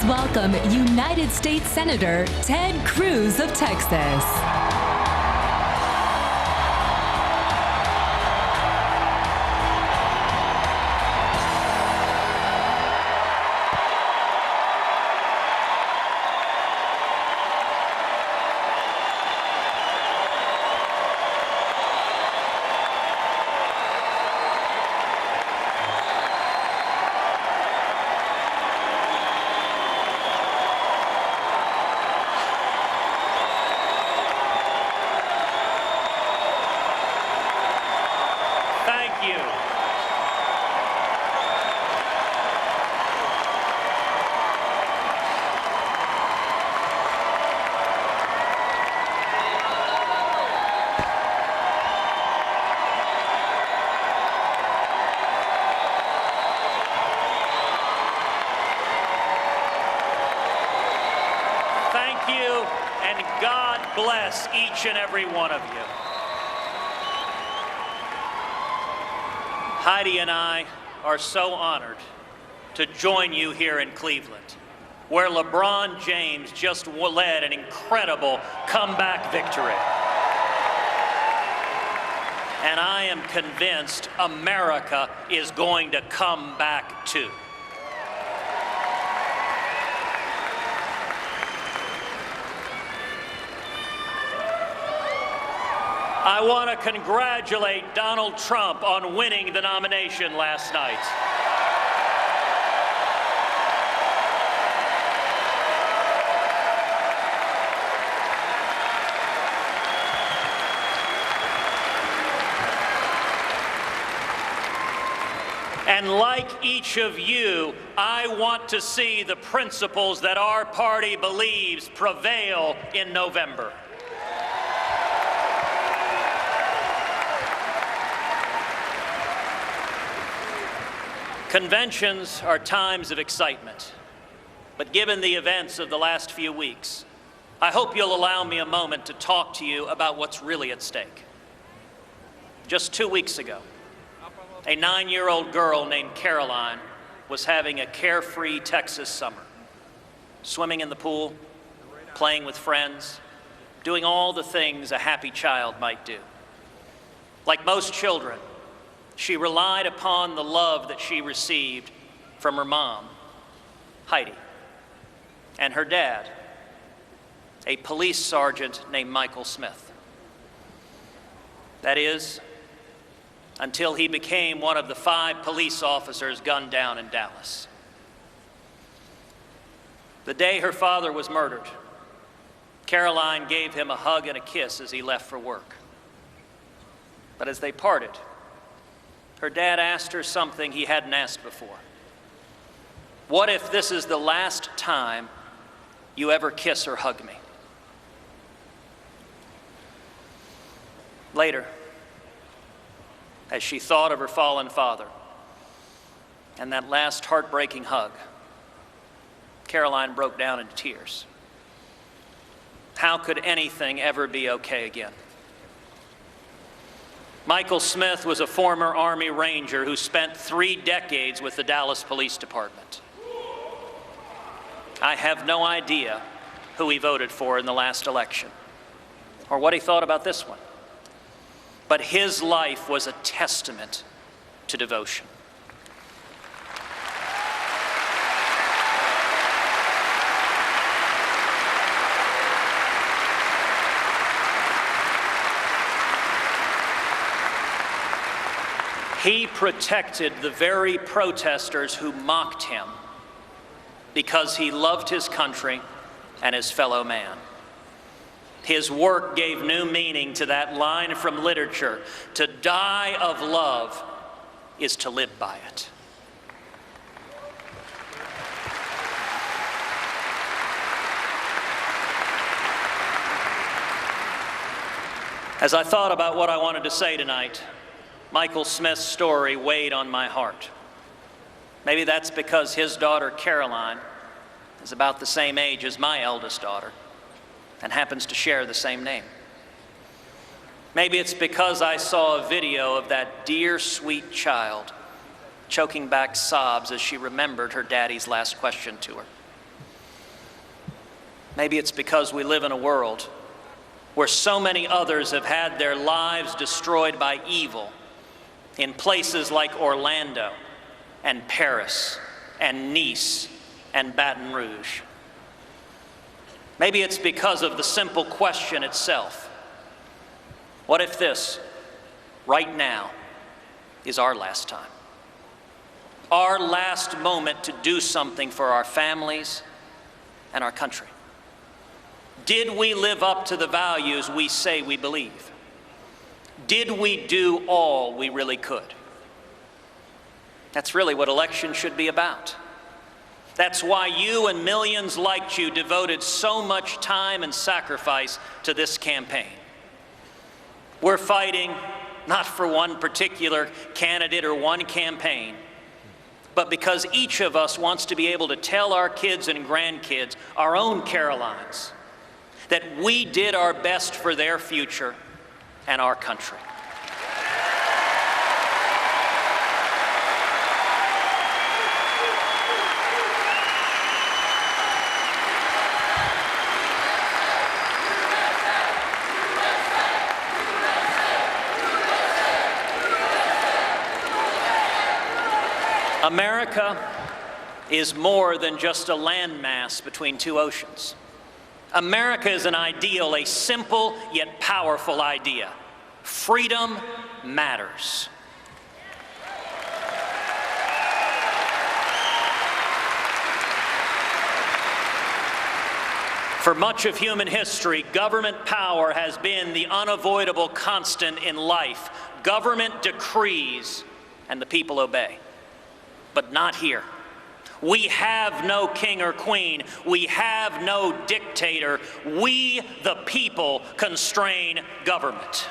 welcome United States Senator Ted Cruz of Texas. And God bless each and every one of you. Heidi and I are so honored to join you here in Cleveland, where LeBron James just led an incredible comeback victory. And I am convinced America is going to come back too. I want to congratulate Donald Trump on winning the nomination last night. And like each of you, I want to see the principles that our party believes prevail in November. Conventions are times of excitement, but given the events of the last few weeks, I hope you'll allow me a moment to talk to you about what's really at stake. Just 2 weeks ago, a 9-year-old girl named Caroline was having a carefree Texas summer, swimming in the pool, playing with friends, doing all the things a happy child might do. Like most children, she relied upon the love that she received from her mom, Heidi, and her dad, a police sergeant named Michael Smith. That is, until he became one of the 5 police officers gunned down in Dallas. The day her father was murdered, Caroline gave him a hug and a kiss as he left for work. But as they parted, her dad asked her something he hadn't asked before. What if this is the last time you ever kiss or hug me? Later, as she thought of her fallen father and that last heartbreaking hug, Caroline broke down into tears. How could anything ever be okay again? Michael Smith was a former Army Ranger who spent 3 decades with the Dallas Police Department. I have no idea who he voted for in the last election or what he thought about this one. But his life was a testament to devotion. He protected the very protesters who mocked him because he loved his country and his fellow man. His work gave new meaning to that line from literature: to die of love is to live by it. As I thought about what I wanted to say tonight, Michael Smith's story weighed on my heart. Maybe that's because his daughter, Caroline, is about the same age as my eldest daughter and happens to share the same name. Maybe it's because I saw a video of that dear, sweet child choking back sobs as she remembered her daddy's last question to her. Maybe it's because we live in a world where so many others have had their lives destroyed by evil in places like Orlando and Paris and Nice and Baton Rouge. Maybe it's because of the simple question itself. What if this, right now, is our last time? Our last moment to do something for our families and our country? Did we live up to the values we say we believe? Did we do all we really could? That's really what elections should be about. That's why you and millions like you devoted so much time and sacrifice to this campaign. We're fighting not for one particular candidate or one campaign, but because each of us wants to be able to tell our kids and grandkids, our own Carolines, that we did our best for their future and our country. America is more than just a landmass between two oceans. America is an ideal, a simple yet powerful idea. Freedom matters. For much of human history, government power has been the unavoidable constant in life. Government decrees and the people obey. But not here. We have no king or queen. We have no dictator. We, the people, constrain government.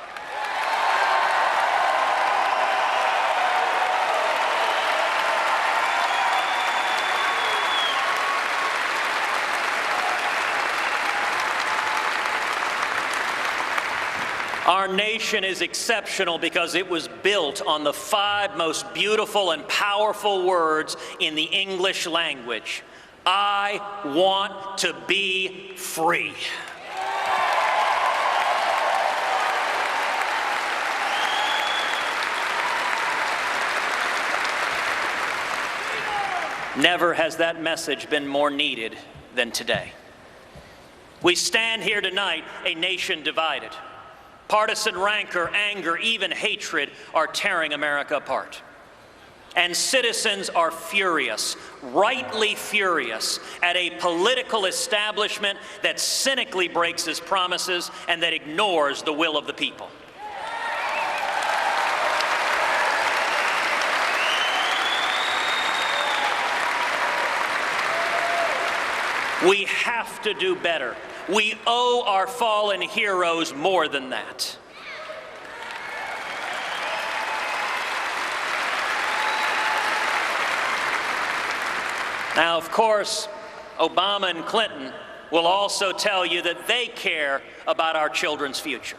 Our nation is exceptional because it was built on the 5 most beautiful and powerful words in the English language. I want to be free. Never has that message been more needed than today. We stand here tonight, a nation divided. Partisan rancor, anger, even hatred are tearing America apart. And citizens are furious, rightly furious, at a political establishment that cynically breaks its promises and that ignores the will of the people. We have to do better. We owe our fallen heroes more than that. Now, of course, Obama and Clinton will also tell you that they care about our children's future.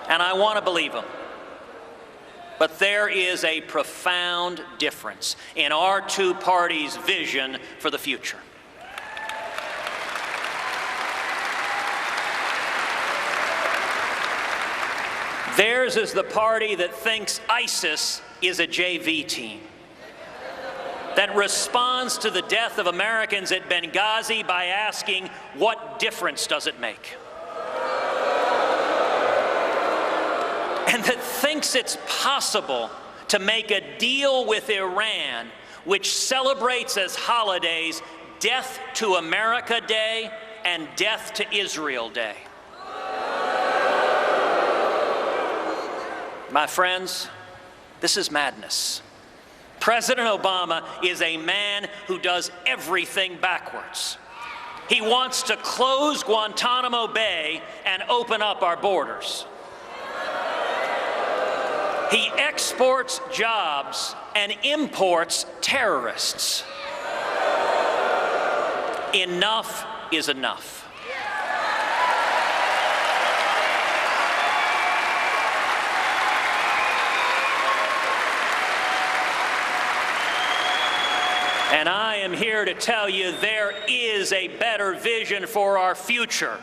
And I want to believe them. But there is a profound difference in our two parties' vision for the future. Theirs is the party that thinks ISIS is a JV team, that responds to the death of Americans at Benghazi by asking, what difference does it make? And that thinks it's possible to make a deal with Iran which celebrates as holidays Death to America Day and Death to Israel Day. My friends, this is madness. President Obama is a man who does everything backwards. He wants to close Guantanamo Bay and open up our borders. He exports jobs and imports terrorists. Enough is enough. And I am here to tell you there is a better vision for our future,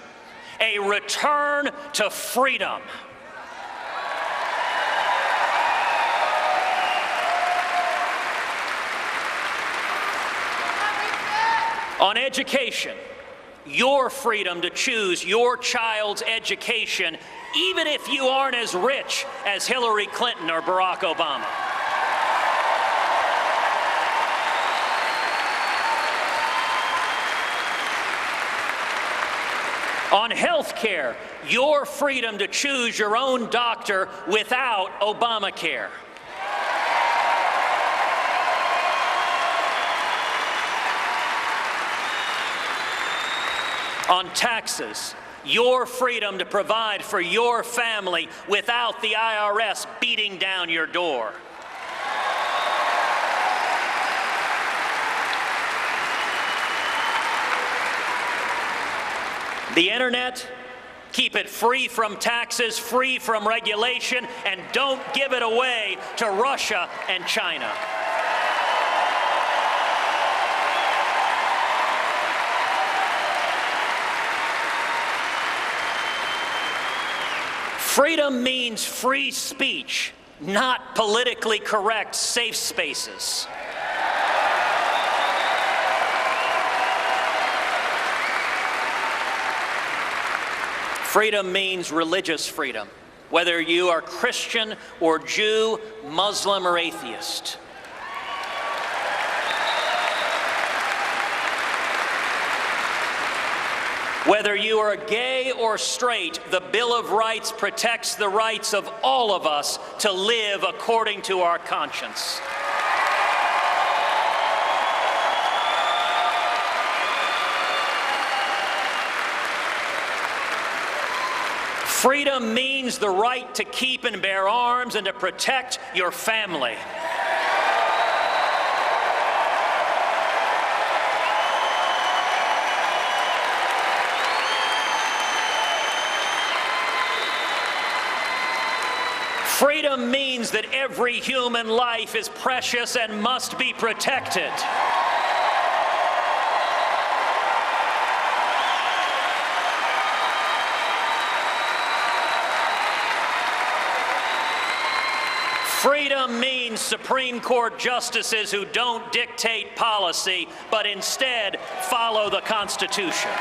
a return to freedom. On education, your freedom to choose your child's education, even if you aren't as rich as Hillary Clinton or Barack Obama. On health care, your freedom to choose your own doctor without Obamacare. On taxes, your freedom to provide for your family without the IRS beating down your door. The internet, keep it free from taxes, free from regulation, and don't give it away to Russia and China. Freedom means free speech, not politically correct safe spaces. Freedom means religious freedom, whether you are Christian or Jew, Muslim or atheist. Whether you are gay or straight, the Bill of Rights protects the rights of all of us to live according to our conscience. Freedom means the right to keep and bear arms and to protect your family. Freedom means that every human life is precious and must be protected. Freedom means Supreme Court justices who don't dictate policy, but instead follow the Constitution.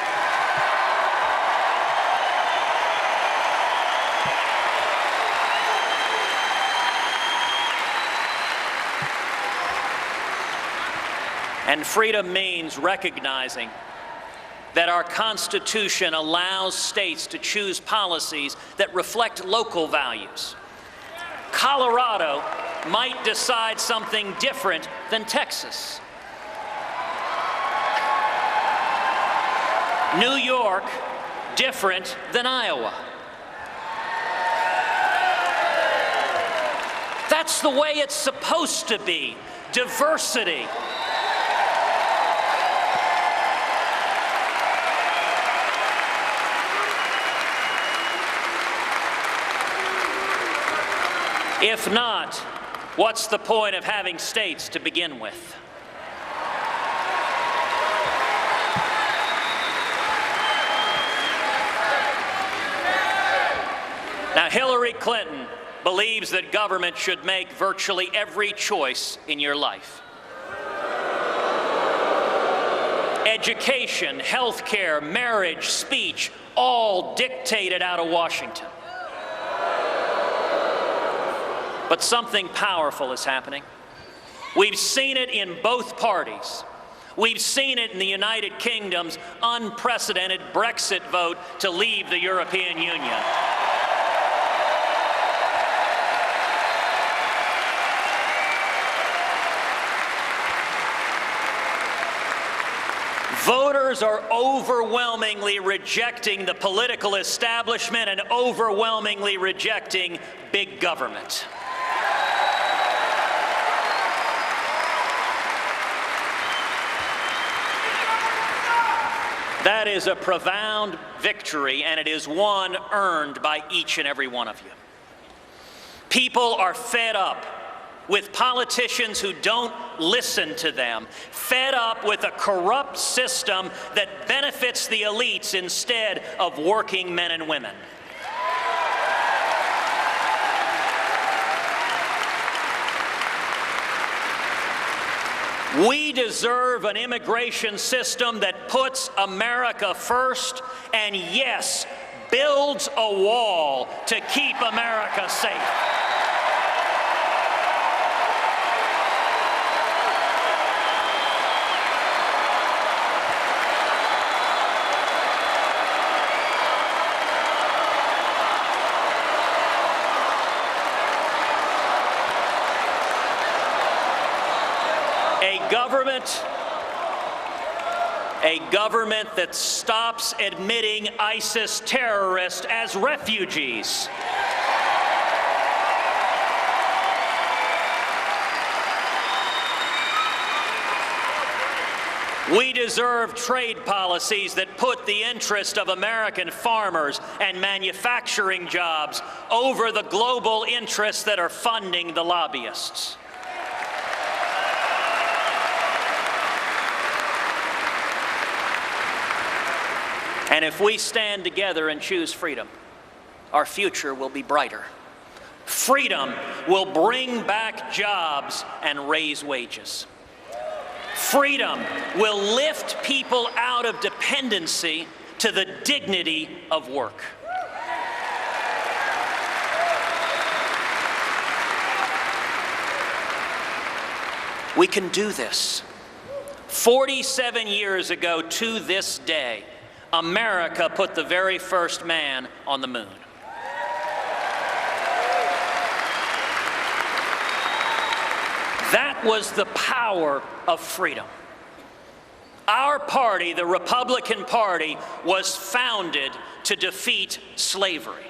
And freedom means recognizing that our Constitution allows states to choose policies that reflect local values. Colorado might decide something different than Texas. New York, different than Iowa. That's the way it's supposed to be. Diversity. If not, what's the point of having states to begin with? Now, Hillary Clinton believes that government should make virtually every choice in your life. Education, health care, marriage, speech, all dictated out of Washington. But something powerful is happening. We've seen it in both parties. We've seen it in the United Kingdom's unprecedented Brexit vote to leave the European Union. Voters are overwhelmingly rejecting the political establishment and overwhelmingly rejecting big government. That is a profound victory, and it is one earned by each and every one of you. People are fed up with politicians who don't listen to them, fed up with a corrupt system that benefits the elites instead of working men and women. We deserve an immigration system that puts America first and, yes, builds a wall to keep America safe. A government that stops admitting ISIS terrorists as refugees. We deserve trade policies that put the interest of American farmers and manufacturing jobs over the global interests that are funding the lobbyists. And if we stand together and choose freedom, our future will be brighter. Freedom will bring back jobs and raise wages. Freedom will lift people out of dependency to the dignity of work. We can do this. 47 years ago to this day, America put the very first man on the moon. That was the power of freedom. Our party, the Republican Party, was founded to defeat slavery.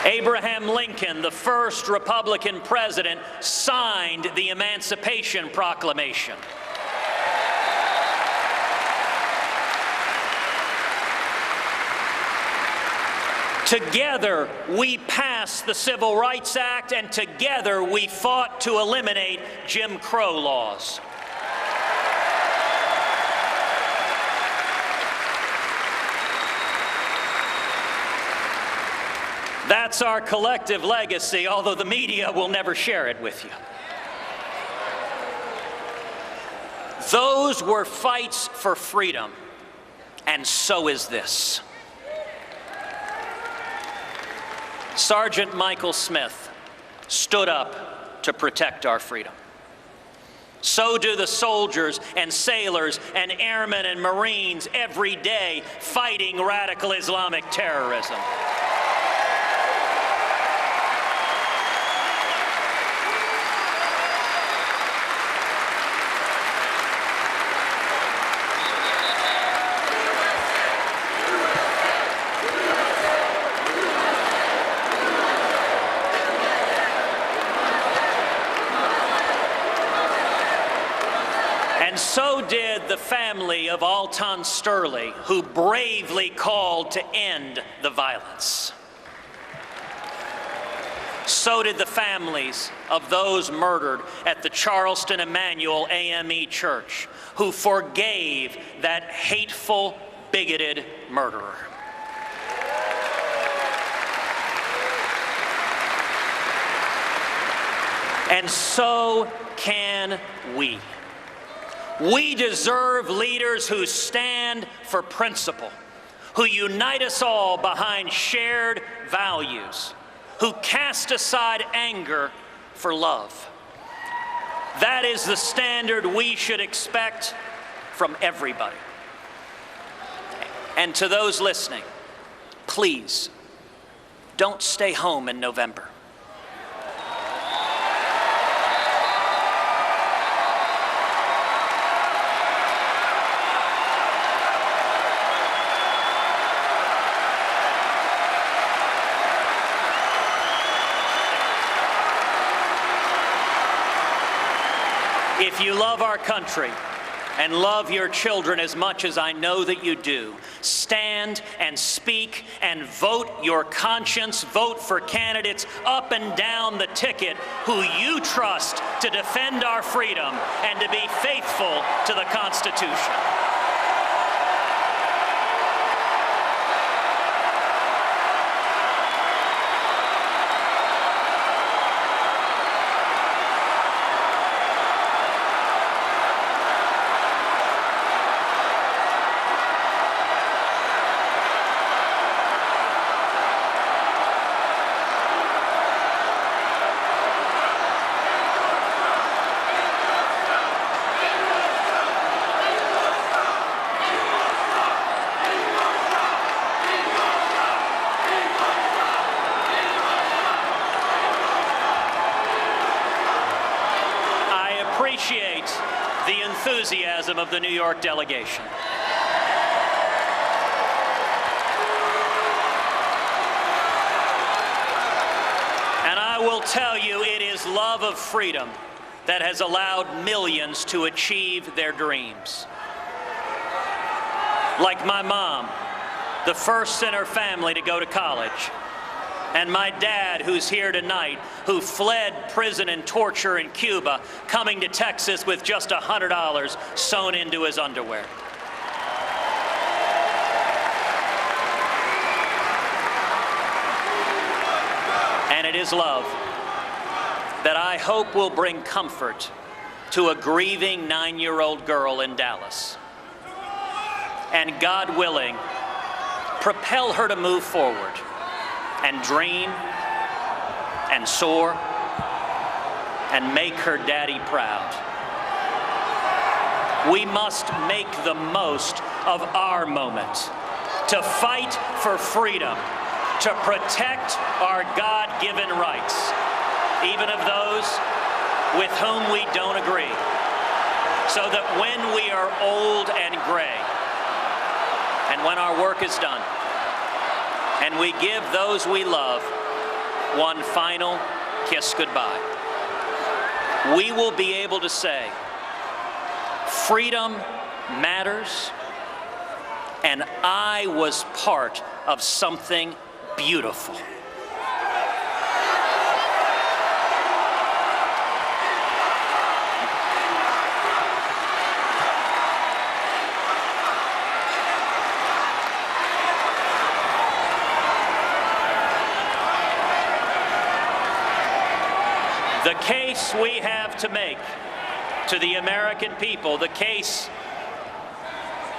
Abraham Lincoln, the first Republican president, signed the Emancipation Proclamation. Together, we passed the Civil Rights Act, and together we fought to eliminate Jim Crow laws. That's our collective legacy, although the media will never share it with you. Those were fights for freedom, and so is this. Sergeant Michael Smith stood up to protect our freedom. So do the soldiers and sailors and airmen and Marines every day fighting radical Islamic terrorism. And so did the family of Alton Sterling, who bravely called to end the violence. So did the families of those murdered at the Charleston Emmanuel AME Church, who forgave that hateful, bigoted murderer. And so can we. We deserve leaders who stand for principle, who unite us all behind shared values, who cast aside anger for love. That is the standard we should expect from everybody. And to those listening, please, don't stay home in November. If you love our country, and love your children as much as I know that you do, stand and speak and vote your conscience. Vote for candidates up and down the ticket who you trust to defend our freedom and to be faithful to the Constitution. Appreciate the enthusiasm of the New York delegation. And I will tell you, it is love of freedom that has allowed millions to achieve their dreams. Like my mom, the first in her family to go to college. And my dad, who's here tonight, who fled prison and torture in Cuba, coming to Texas with just $100 sewn into his underwear. And it is love that I hope will bring comfort to a grieving 9-year-old girl in Dallas. And God willing, propel her to move forward and dream and soar and make her daddy proud. We must make the most of our moment to fight for freedom, to protect our God-given rights, even of those with whom we don't agree, so that when we are old and gray, and when our work is done, and we give those we love one final kiss goodbye, we will be able to say, freedom matters, and I was part of something beautiful. The case we have to make to the American people, the case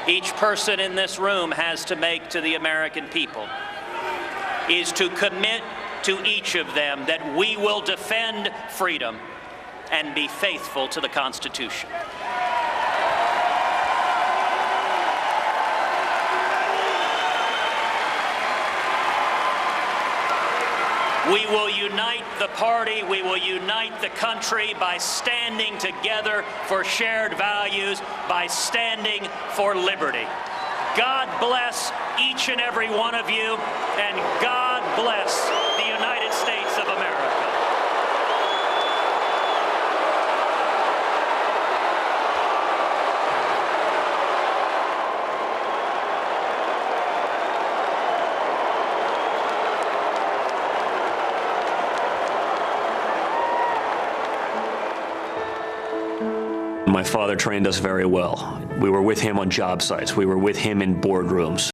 each person in this room has to make to the American people, is to commit to each of them that we will defend freedom and be faithful to the Constitution. We will unite the party, we will unite the country by standing together for shared values, by standing for liberty. God bless each and every one of you, and God bless the United States of America. My father trained us very well. We were with him on job sites. We were with him in boardrooms.